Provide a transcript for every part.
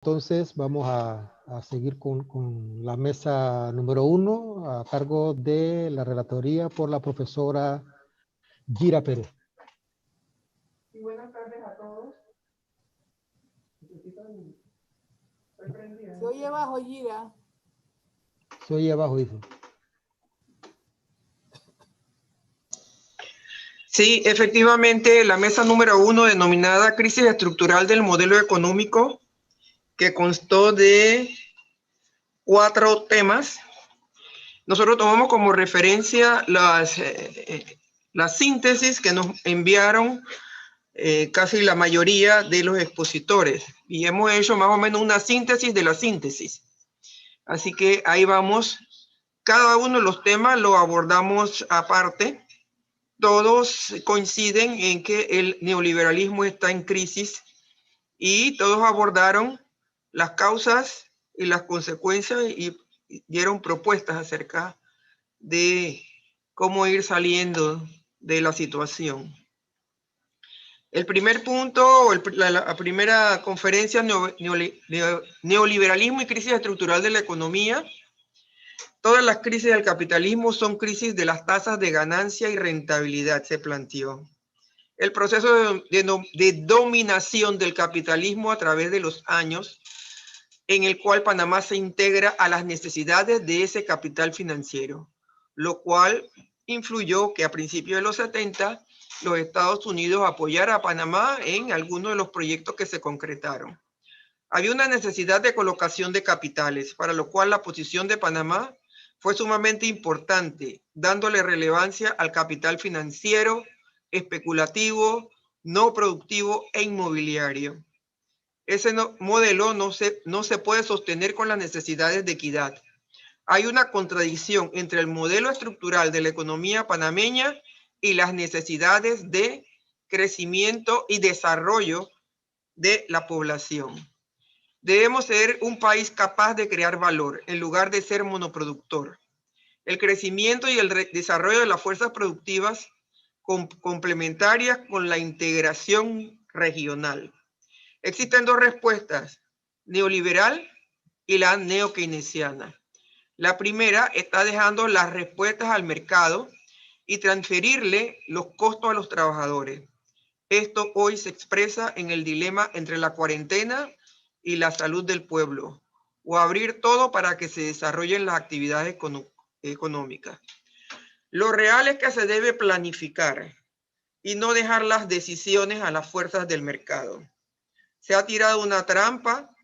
Entonces vamos a seguir con la mesa número 1 a cargo de la relatoría por la profesora Gira Pérez. Y buenas tardes a todos. Se oye abajo, Gira. Se oye abajo, dice. Sí, efectivamente, la mesa número 1, denominada Crisis Estructural del Modelo Económico, que constó de 4 temas. Nosotros tomamos como referencia las síntesis que nos enviaron casi la mayoría de los expositores. Y hemos hecho más o menos una síntesis de la síntesis. Así que ahí vamos. Cada uno de los temas lo abordamos aparte. Todos coinciden en que el neoliberalismo está en crisis y todos abordaron las causas y las consecuencias y dieron propuestas acerca de cómo ir saliendo de la situación. El primer punto, la primera conferencia, neoliberalismo y crisis estructural de la economía. Todas las crisis del capitalismo son crisis de las tasas de ganancia y rentabilidad, se planteó. El proceso de dominación del capitalismo a través de los años, en el cual Panamá se integra a las necesidades de ese capital financiero, lo cual influyó que a principios de los 70 los Estados Unidos apoyaran a Panamá en algunos de los proyectos que se concretaron. Había una necesidad de colocación de capitales, para lo cual la posición de Panamá fue sumamente importante, dándole relevancia al capital financiero, especulativo, no productivo e inmobiliario. Ese modelo no se puede sostener con las necesidades de equidad. Hay una contradicción entre el modelo estructural de la economía panameña y las necesidades de crecimiento y desarrollo de la población. Debemos ser un país capaz de crear valor en lugar de ser monoproductor. El crecimiento y el desarrollo de las fuerzas productivas complementarias con la integración regional. Existen 2 respuestas, neoliberal y la neo-keynesiana. La primera está dejando las respuestas al mercado y transferirle los costos a los trabajadores. Esto hoy se expresa en el dilema entre la cuarentena y la salud del pueblo, o abrir todo para que se desarrollen las actividades económicas. Lo real es que se debe planificar y no dejar las decisiones a las fuerzas del mercado. Se ha tirado una trampa.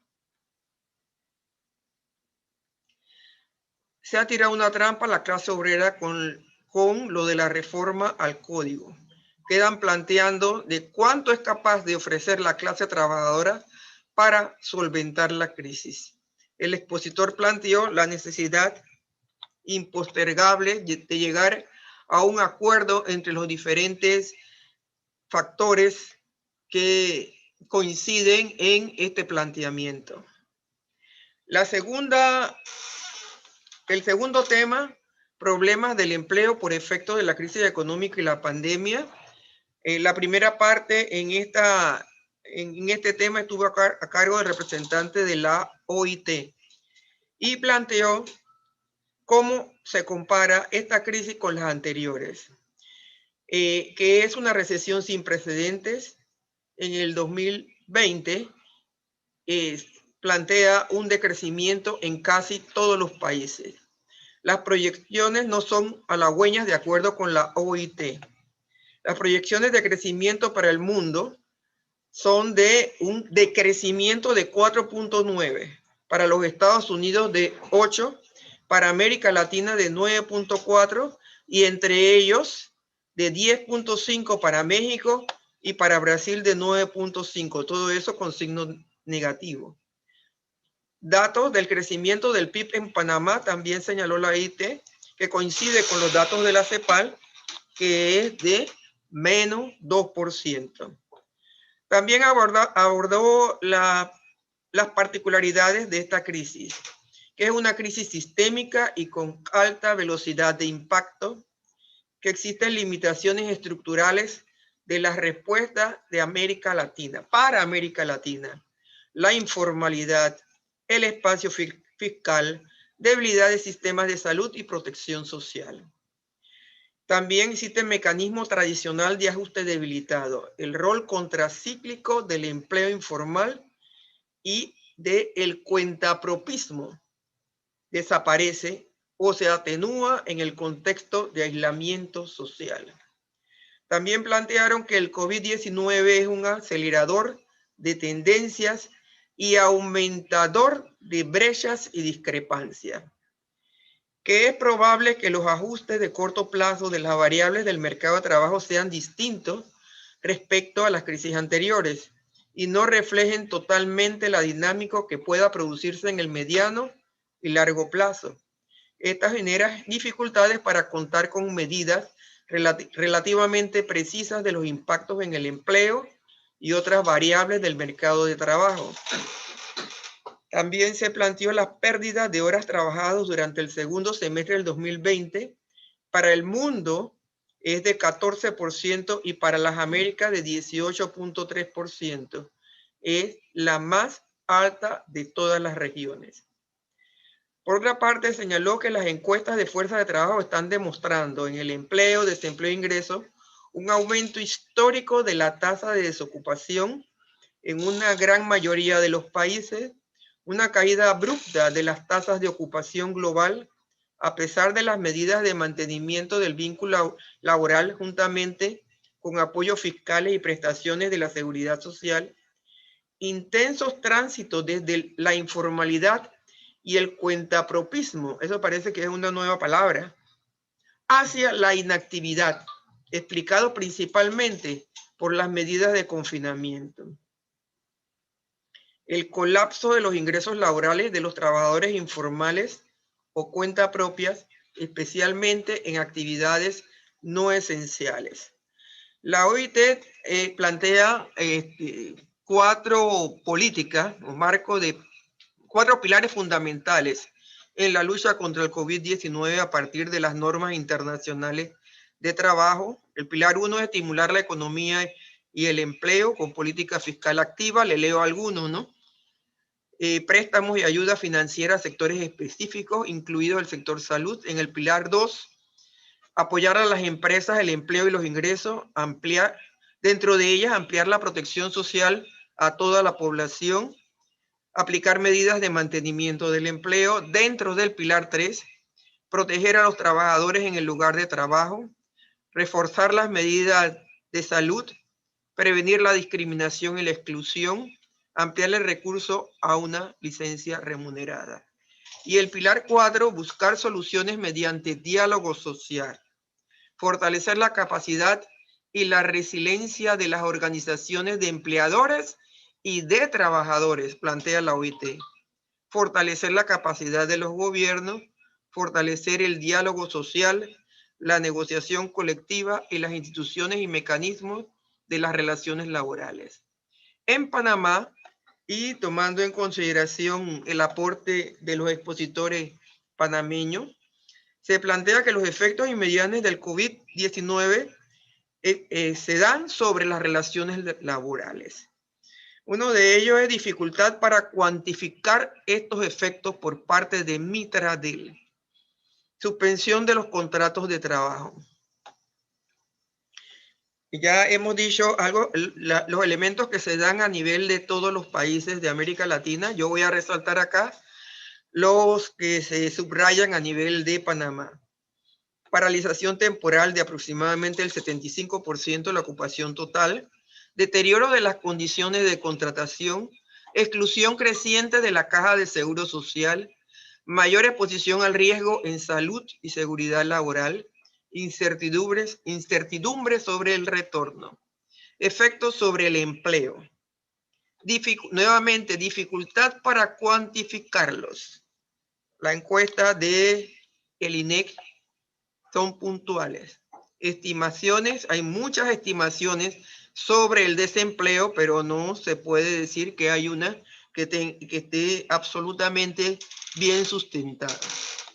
Se ha tirado una trampa a la clase obrera con lo de la reforma al código. Quedan planteando de cuánto es capaz de ofrecer la clase trabajadora para solventar la crisis. El expositor planteó la necesidad impostergable de llegar a un acuerdo entre los diferentes factores que coinciden en este planteamiento. El segundo tema, problemas del empleo por efecto de la crisis económica y la pandemia. La primera parte en este tema estuvo a cargo del representante de la OIT y planteó cómo se compara esta crisis con las anteriores, que es una recesión sin precedentes. En el 2020 plantea un decrecimiento en casi todos los países. Las proyecciones no son halagüeñas de acuerdo con la OIT. Las proyecciones de crecimiento para el mundo son de un decrecimiento de 4.9, para los Estados Unidos de 8, para América Latina de 9.4 y entre ellos de 10.5 para México y para Brasil de 9.5, todo eso con signo negativo. Datos del crecimiento del PIB en Panamá también señaló la OIT, que coincide con los datos de la CEPAL, que es de menos 2%. También abordó las particularidades de esta crisis, que es una crisis sistémica y con alta velocidad de impacto, que existen limitaciones estructurales de las respuestas de América Latina, para América Latina. la informalidad, el espacio fiscal, debilidad de sistemas de salud y protección social. También existe el mecanismo tradicional de ajuste debilitado, el rol contracíclico del empleo informal y del cuentapropismo desaparece o se atenúa en el contexto de aislamiento social. También plantearon que el COVID-19 es un acelerador de tendencias y aumentador de brechas y discrepancias, que es probable que los ajustes de corto plazo de las variables del mercado de trabajo sean distintos respecto a las crisis anteriores y no reflejen totalmente la dinámica que pueda producirse en el mediano y largo plazo. Esta genera dificultades para contar con medidas relativamente precisas de los impactos en el empleo y otras variables del mercado de trabajo. También se planteó la pérdida de horas trabajadas durante el segundo semestre del 2020. Para el mundo es de 14% y para las Américas de 18.3%. Es la más alta de todas las regiones. Por otra parte, señaló que las encuestas de fuerza de trabajo están demostrando en el empleo, desempleo e ingreso un aumento histórico de la tasa de desocupación en una gran mayoría de los países, una caída abrupta de las tasas de ocupación global, a pesar de las medidas de mantenimiento del vínculo laboral juntamente con apoyos fiscales y prestaciones de la seguridad social, intensos tránsitos desde la informalidad y el cuentapropismo, eso parece que es una nueva palabra, hacia la inactividad, explicado principalmente por las medidas de confinamiento. El colapso de los ingresos laborales de los trabajadores informales o cuentas propias, especialmente en actividades no esenciales. La OIT plantea cuatro políticas o marco de cuatro pilares fundamentales en la lucha contra el COVID-19 a partir de las normas internacionales de trabajo. El pilar 1 es estimular la economía y el empleo con política fiscal activa. Le leo algunos, ¿no? Préstamos y ayuda financiera a sectores específicos, incluido el sector salud. En el pilar 2, apoyar a las empresas, el empleo y los ingresos, ampliar, dentro de ellas, ampliar la protección social a toda la población, aplicar medidas de mantenimiento del empleo. Dentro del pilar 3, proteger a los trabajadores en el lugar de trabajo, reforzar las medidas de salud, prevenir la discriminación y la exclusión, ampliar el recurso a una licencia remunerada. Y el pilar 4, buscar soluciones mediante diálogo social, fortalecer la capacidad y la resiliencia de las organizaciones de empleadores y de trabajadores, plantea la OIT. Fortalecer la capacidad de los gobiernos, fortalecer el diálogo social, la negociación colectiva y las instituciones y mecanismos de las relaciones laborales. En Panamá, y tomando en consideración el aporte de los expositores panameños, se plantea que los efectos inmediatos del COVID-19 se dan sobre las relaciones laborales. Uno de ellos es dificultad para cuantificar estos efectos por parte de Mitradel. Suspensión de los contratos de trabajo. Ya hemos dicho algo, los elementos que se dan a nivel de todos los países de América Latina. Yo voy a resaltar acá los que se subrayan a nivel de Panamá. Paralización temporal de aproximadamente el 75% de la ocupación total, deterioro de las condiciones de contratación, exclusión creciente de la caja de seguro social, mayor exposición al riesgo en salud y seguridad laboral, incertidumbre sobre el retorno, efectos sobre el empleo. Nuevamente, dificultad para cuantificarlos. La encuesta de el INEC son puntuales. Estimaciones, hay muchas estimaciones sobre el desempleo, pero no se puede decir que hay una que esté absolutamente bien sustentada.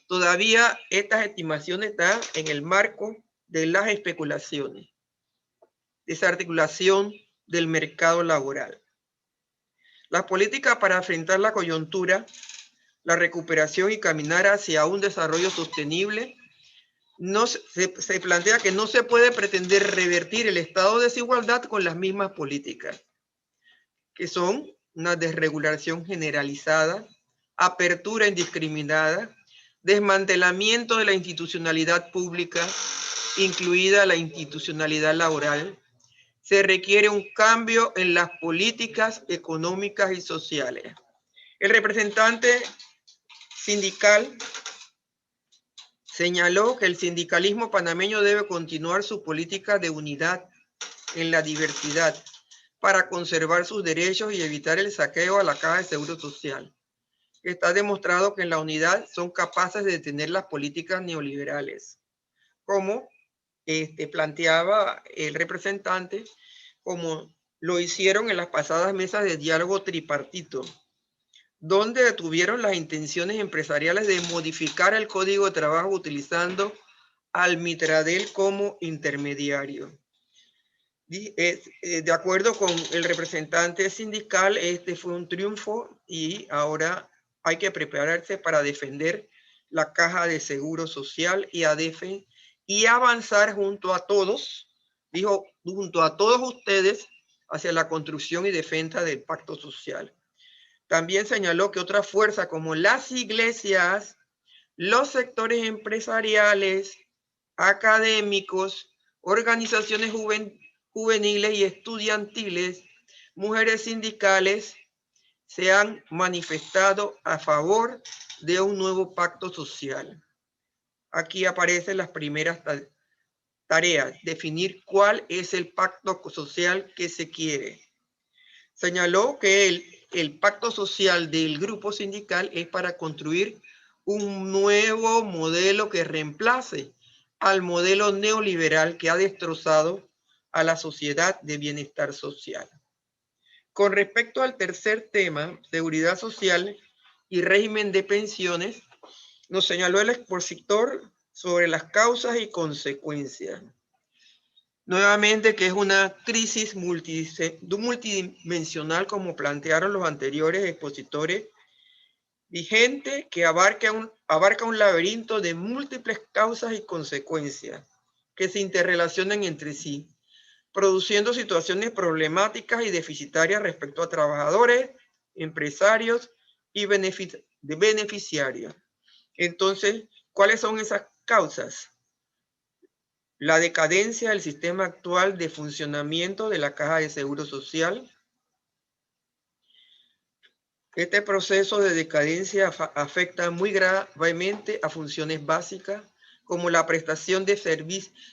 Todavía estas estimaciones están en el marco de las especulaciones, desarticulación del mercado laboral. Las políticas para enfrentar la coyuntura, la recuperación y caminar hacia un desarrollo sostenible, se plantea que no se puede pretender revertir el estado de desigualdad con las mismas políticas, que son una desregulación generalizada, apertura indiscriminada, desmantelamiento de la institucionalidad pública, incluida la institucionalidad laboral. Se requiere un cambio en las políticas económicas y sociales. El representante sindical señaló que el sindicalismo panameño debe continuar su política de unidad en la diversidad para conservar sus derechos y evitar el saqueo a la Caja de Seguro Social. Está demostrado que en la unidad son capaces de detener las políticas neoliberales, como planteaba el representante, como lo hicieron en las pasadas mesas de diálogo tripartito, donde detuvieron las intenciones empresariales de modificar el Código de Trabajo utilizando al Mitradel como intermediario. De acuerdo con el representante sindical, este fue un triunfo y ahora hay que prepararse para defender la Caja de Seguro Social y ADEFE y avanzar junto a todos, dijo, junto a todos ustedes hacia la construcción y defensa del pacto social. También señaló que otras fuerzas como las iglesias, los sectores empresariales, académicos, organizaciones juveniles y estudiantiles, mujeres sindicales, se han manifestado a favor de un nuevo pacto social. Aquí aparecen las primeras tareas, definir cuál es el pacto social que se quiere. Señaló que el pacto social del grupo sindical es para construir un nuevo modelo que reemplace al modelo neoliberal que ha destrozado a la sociedad de bienestar social. Con respecto al tercer tema, seguridad social y régimen de pensiones, nos señaló el expositor sobre las causas y consecuencias. Nuevamente que es una crisis multidimensional, como plantearon los anteriores expositores, vigente que abarca un laberinto de múltiples causas y consecuencias que se interrelacionan entre sí, produciendo situaciones problemáticas y deficitarias respecto a trabajadores, empresarios y beneficiarios. Entonces, ¿cuáles son esas causas? La decadencia del sistema actual de funcionamiento de la Caja de Seguro Social. Este proceso de decadencia afecta muy gravemente a funciones básicas como la prestación deficiente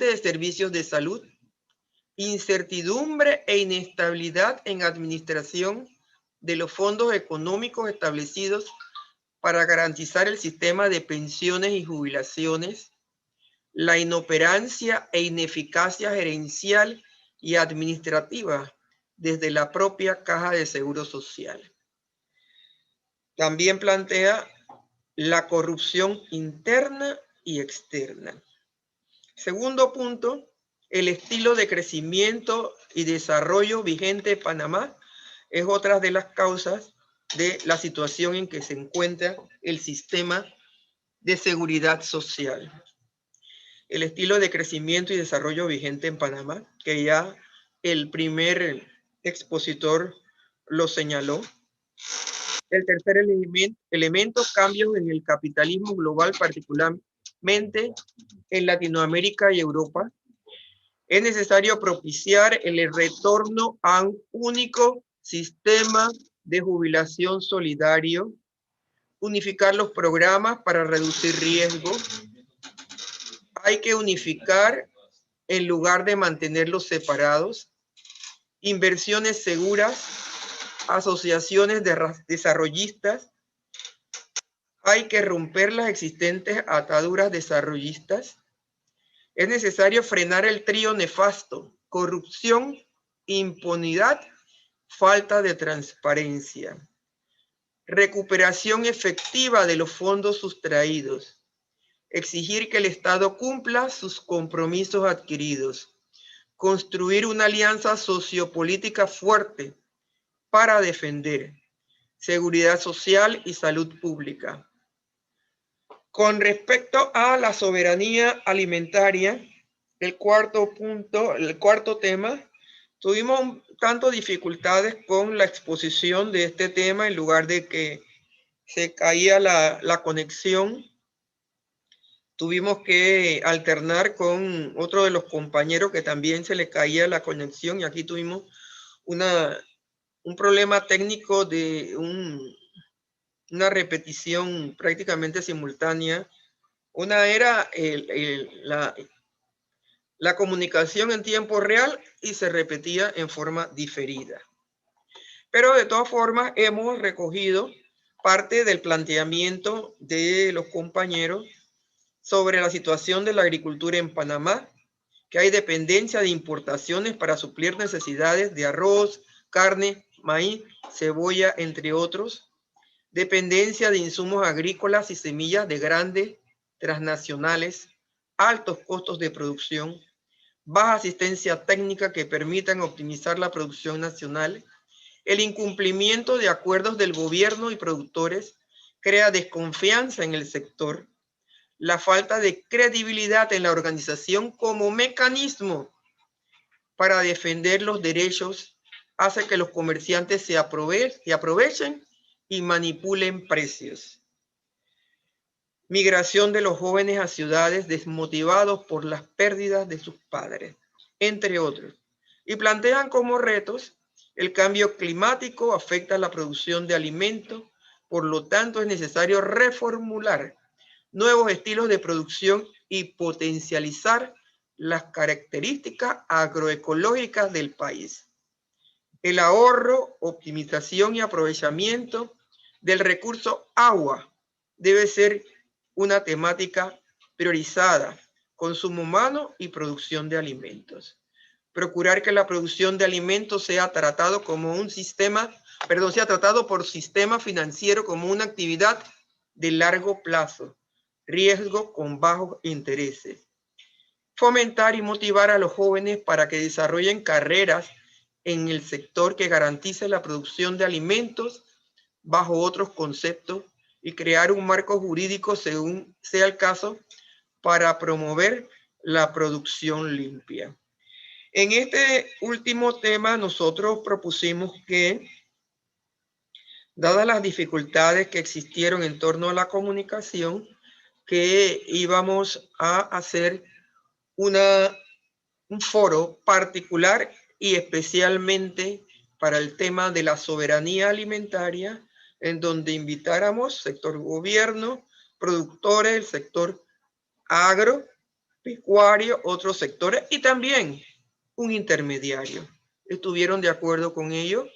de servicios de salud, incertidumbre e inestabilidad en administración de los fondos económicos establecidos para garantizar el sistema de pensiones y jubilaciones, la inoperancia e ineficacia gerencial y administrativa desde la propia Caja de Seguro Social. También plantea la corrupción interna y externa. Segundo punto, el estilo de crecimiento y desarrollo vigente en Panamá es otra de las causas de la situación en que se encuentra el sistema de seguridad social. El estilo de crecimiento y desarrollo vigente en Panamá, que ya el primer expositor lo señaló. El tercer elemento, cambios en el capitalismo global, particularmente en Latinoamérica y Europa. Es necesario propiciar el retorno a un único sistema de jubilación solidario, unificar los programas para reducir riesgos. Hay que unificar en lugar de mantenerlos separados, inversiones seguras, asociaciones de desarrollistas. Hay que romper las existentes ataduras desarrollistas. Es necesario frenar el trío nefasto: corrupción, impunidad, falta de transparencia. Recuperación efectiva de los fondos sustraídos. Exigir que el Estado cumpla sus compromisos adquiridos. Construir una alianza sociopolítica fuerte para defender seguridad social y salud pública. Con respecto a la soberanía alimentaria, el cuarto punto, el cuarto tema, tuvimos tanto dificultades con la exposición de este tema en lugar de que se caía la conexión. Tuvimos que alternar con otro de los compañeros que también se le caía la conexión y aquí tuvimos un problema técnico de una repetición prácticamente simultánea. Una era la comunicación en tiempo real y se repetía en forma diferida. Pero de todas formas hemos recogido parte del planteamiento de los compañeros sobre la situación de la agricultura en Panamá, que hay dependencia de importaciones para suplir necesidades de arroz, carne, maíz, cebolla, entre otros, dependencia de insumos agrícolas y semillas de grandes transnacionales, altos costos de producción, baja asistencia técnica que permitan optimizar la producción nacional, el incumplimiento de acuerdos del gobierno y productores crea desconfianza en el sector, la falta de credibilidad en la organización como mecanismo para defender los derechos hace que los comerciantes se aprovechen y manipulen precios. Migración de los jóvenes a ciudades desmotivados por las pérdidas de sus padres, entre otros. Y plantean como retos el cambio climático afecta la producción de alimentos, por lo tanto es necesario reformular nuevos estilos de producción y potencializar las características agroecológicas del país. El ahorro, optimización y aprovechamiento del recurso agua debe ser una temática priorizada, consumo humano y producción de alimentos. Procurar que la producción de alimentos sea tratado como un sistema, sea tratado por sistema financiero como una actividad de largo plazo, riesgo con bajos intereses. Fomentar y motivar a los jóvenes para que desarrollen carreras en el sector que garantice la producción de alimentos bajo otros conceptos y crear un marco jurídico según sea el caso para promover la producción limpia. En este último tema nosotros propusimos que, dadas las dificultades que existieron en torno a la comunicación, que íbamos a hacer un foro particular y especialmente para el tema de la soberanía alimentaria, en donde invitáramos sector gobierno, productores, el sector agropecuario, otros sectores y también un intermediario. Estuvieron de acuerdo con ello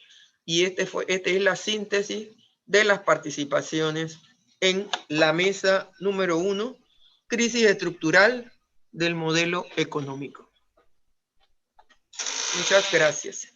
y esta es la síntesis de las participaciones en la mesa número 1, crisis estructural del modelo económico. Muchas gracias.